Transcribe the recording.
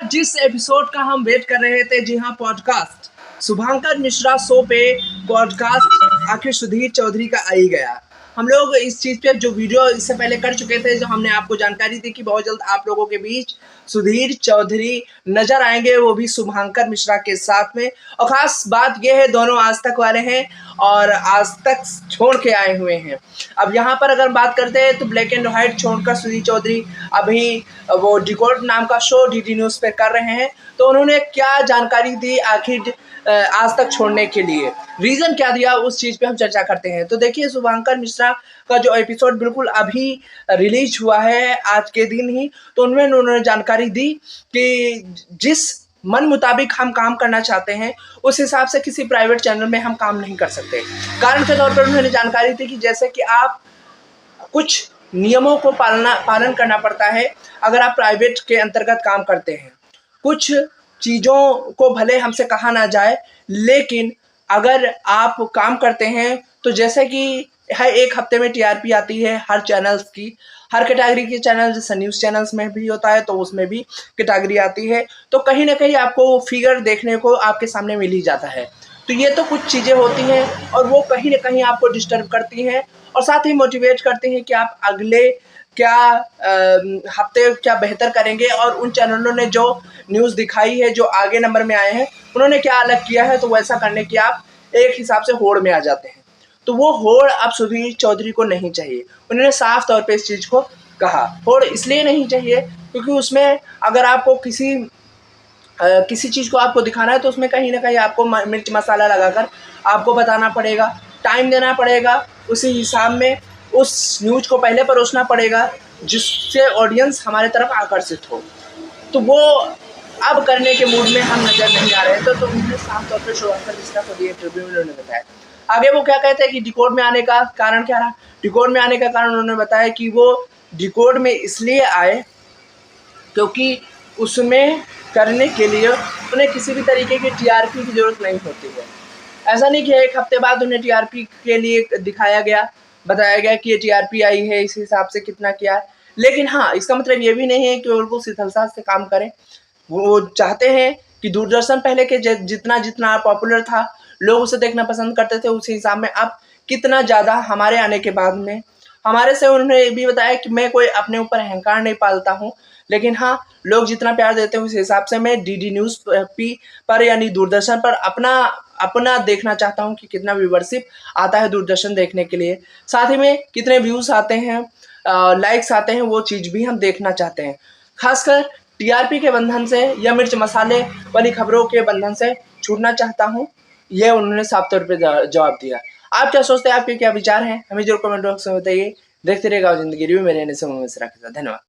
जिस एपिसोड का हम वेट कर रहे थे, जी हाँ, पॉडकास्ट शुभांकर मिश्रा शो पे पॉडकास्ट आखिर सुधीर चौधरी का आ ही गया। हम लोग इस चीज़ पे जो वीडियो इससे पहले कर चुके थे, जो हमने आपको जानकारी दी कि बहुत जल्द आप लोगों के बीच सुधीर चौधरी नजर आएंगे, वो भी शुभांकर मिश्रा के साथ में। और ख़ास बात यह है, दोनों आज तक वाले हैं और आज तक छोड़ के आए हुए हैं। अब यहाँ पर अगर बात करते हैं तो ब्लैक एंड व्हाइट छोड़कर सुधीर चौधरी अभी वो डिकोड नाम का शो डीडी न्यूज़ पे कर रहे हैं। तो उन्होंने क्या जानकारी दी आखिर आज तक छोड़ने के लिए, रीज़न क्या दिया, उस चीज़ पे हम चर्चा करते हैं। तो देखिए, शुभांकर मिश्रा का जो एपिसोड बिल्कुल अभी रिलीज हुआ है आज के दिन ही, तो उनमें उन्होंने जानकारी दी कि जिस मन मुताबिक हम काम करना चाहते हैं उस हिसाब से किसी प्राइवेट चैनल में हम काम नहीं कर सकते। कारण के तौर पर उन्होंने जानकारी दी कि जैसे कि आप कुछ नियमों को पालन करना पड़ता है अगर आप प्राइवेट के अंतर्गत काम करते हैं। कुछ चीज़ों को भले हमसे कहा ना जाए, लेकिन अगर आप काम करते हैं तो जैसे कि हर एक हफ्ते में टीआरपी आती है हर चैनल्स की, हर कैटेगरी के चैनल, जैसे न्यूज़ चैनल्स में भी होता है तो उसमें भी कैटेगरी आती है, तो कहीं ना कहीं आपको फिगर देखने को आपके सामने मिल ही जाता है। तो ये तो कुछ चीज़ें होती हैं और वो कहीं ना कहीं आपको डिस्टर्ब करती हैं और साथ ही मोटिवेट करती हैं कि आप अगले क्या हफ्ते क्या बेहतर करेंगे। और उन चैनलों ने जो न्यूज़ दिखाई है, जो आगे नंबर में आए हैं, उन्होंने क्या अलग किया है, तो वैसा करने की आप एक हिसाब से होड़ में आ जाते हैं। तो वो होड़ अब सुधीर चौधरी को नहीं चाहिए। उन्होंने साफ तौर पे इस चीज़ को कहा। होड़ इसलिए नहीं चाहिए क्योंकि उसमें अगर आपको किसी चीज़ को आपको दिखाना है तो उसमें कहीं ना कहीं आपको मिर्च मसाला लगाकर आपको बताना पड़ेगा, टाइम देना पड़ेगा, उसी हिसाब में उस न्यूज़ को पहले परोसना पड़ेगा जिससे ऑडियंस हमारे तरफ आकर्षित हो। तो वो अब करने के मूड में हम नज़र नहीं आ रहे थे। तो उन्होंने साफ तौर पर शुभांकर मिश्रा को दिए इंटरव्यू में उन्होंने बताया। आगे वो क्या कहते हैं कि डिकोड में आने का कारण क्या रहा। डिकोड में आने का कारण उन्होंने बताया कि वो डिकोड में इसलिए आए क्योंकि उसमें करने के लिए उन्हें किसी भी तरीके की टीआरपी की ज़रूरत नहीं होती है। ऐसा नहीं कि एक हफ्ते बाद उन्हें टीआरपी के लिए दिखाया गया, बताया गया कि ये टीआरपी आई है, इस हिसाब से कितना किया है। लेकिन हाँ, इसका मतलब ये भी नहीं है कि वो बिल्कुल शीतलता से काम करें। वो चाहते हैं कि दूरदर्शन पहले के जितना पॉपुलर था, लोग उसे देखना पसंद करते थे, उस हिसाब में अब कितना ज़्यादा हमारे आने के बाद में हमारे से उन्होंने ये भी बताया कि मैं कोई अपने ऊपर अहंकार नहीं पालता हूँ, लेकिन हाँ, लोग जितना प्यार देते हैं उस हिसाब से मैं डीडी न्यूज़ पर यानी दूरदर्शन पर अपना देखना चाहता हूँ कि कितना व्यूवरशिप आता है दूरदर्शन देखने के लिए, साथ ही में कितने व्यूज़ आते हैं, लाइक्स आते हैं, वो चीज़ भी हम देखना चाहते हैं। खासकर टीआरपी के बंधन से या मिर्च मसाले वाली खबरों के बंधन से छूटना चाहता हूँ, ये उन्होंने साफ तौर पे जवाब दिया। आप क्या सोचते हैं, आपके क्या विचार हैं, हमें जरूर कमेंट बॉक्स में बताइए। देखते रहिएगा जिंदगी रिव्यू मेरे मिश्रा के साथ। धन्यवाद।